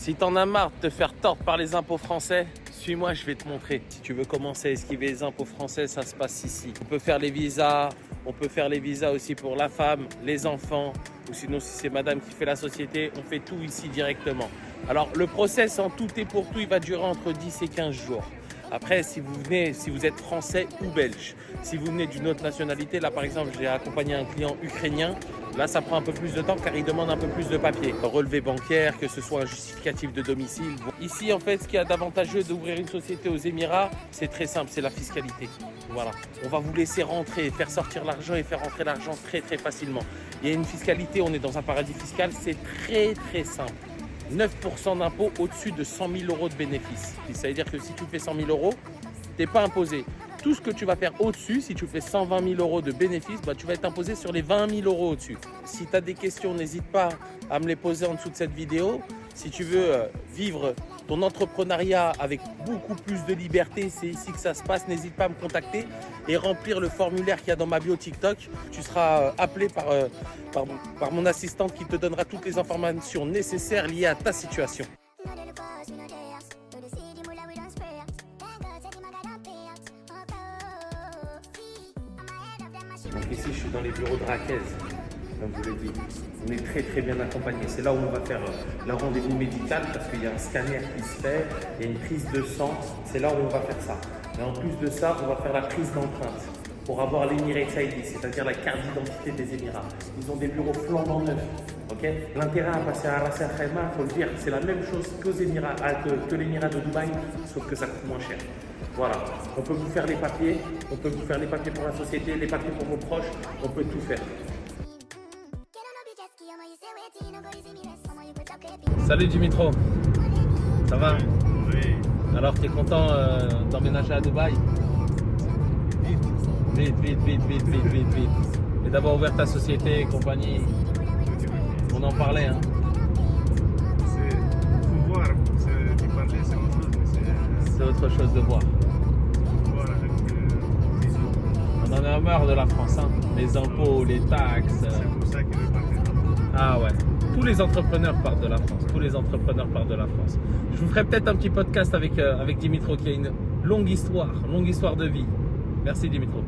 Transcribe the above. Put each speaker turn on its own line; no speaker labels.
Si t'en as marre de te faire tordre par les impôts français, suis-moi, je vais te montrer. Si tu veux commencer à esquiver les impôts français, ça se passe ici. On peut faire les visas, aussi pour la femme, les enfants, ou sinon si c'est madame qui fait la société, on fait tout ici directement. Alors le process en tout et pour tout, il va durer entre 10 et 15 jours. Après, si vous êtes français ou belge, si vous venez d'une autre nationalité, là par exemple, j'ai accompagné un client ukrainien, là ça prend un peu plus de temps car il demande un peu plus de papiers. Relevé bancaire, que ce soit un justificatif de domicile. Ici, en fait, ce qui est avantageux d'ouvrir une société aux Émirats, c'est très simple, c'est la fiscalité. Voilà, on va vous laisser rentrer, faire sortir l'argent et faire rentrer l'argent très très facilement. Il y a une fiscalité, on est dans un paradis fiscal, c'est très très simple. 9% d'impôt au-dessus de 100 000 euros de bénéfices. Ça veut dire que si tu fais 100 000 euros, tu n'es pas imposé. Tout ce que tu vas faire au-dessus, si tu fais 120 000 euros de bénéfices, tu vas être imposé sur les 20 000 euros au-dessus. Si tu as des questions, n'hésite pas à me les poser en dessous de cette vidéo. Si tu veux vivre ton entrepreneuriat avec beaucoup plus de liberté, c'est ici que ça se passe. N'hésite pas à me contacter et remplir le formulaire qu'il y a dans ma bio TikTok. Tu seras appelé par mon assistante qui te donnera toutes les informations nécessaires liées à ta situation. Donc ici, je suis dans les bureaux de Raquez, comme je vous l'ai dit. On est très très bien accompagné. C'est là où on va faire le rendez-vous médical parce qu'il y a un scanner qui se fait, il y a une prise de sang. C'est là où on va faire ça. Et en plus de ça, on va faire la prise d'empreinte pour avoir l'Emirates ID, c'est-à-dire la carte d'identité des Émirats. Ils ont des bureaux flambant neufs. Okay, l'intérêt à passer à Ras Al Khaimah, il faut le dire, c'est la même chose que l'Émirat de Dubaï, sauf que ça coûte moins cher. Voilà, on peut vous faire les papiers, pour la société, les papiers pour vos proches, on peut tout faire. Salut Dimitro, ça va?
Oui.
Alors t'es content d'emménager à Dubaï? Vite. Et d'avoir ouvert ta société et compagnie. On en parlait, hein.
Faut voir, tu parlais, c'est autre chose, mais
c'est autre chose de voir.
Voir avec
on en a marre de la France, hein. Les impôts, les taxes.
C'est pour ça que je parlais.
Ah ouais. Tous les entrepreneurs partent de la France. Je vous ferai peut-être un petit podcast avec Dimitro qui a une longue histoire de vie. Merci Dimitro.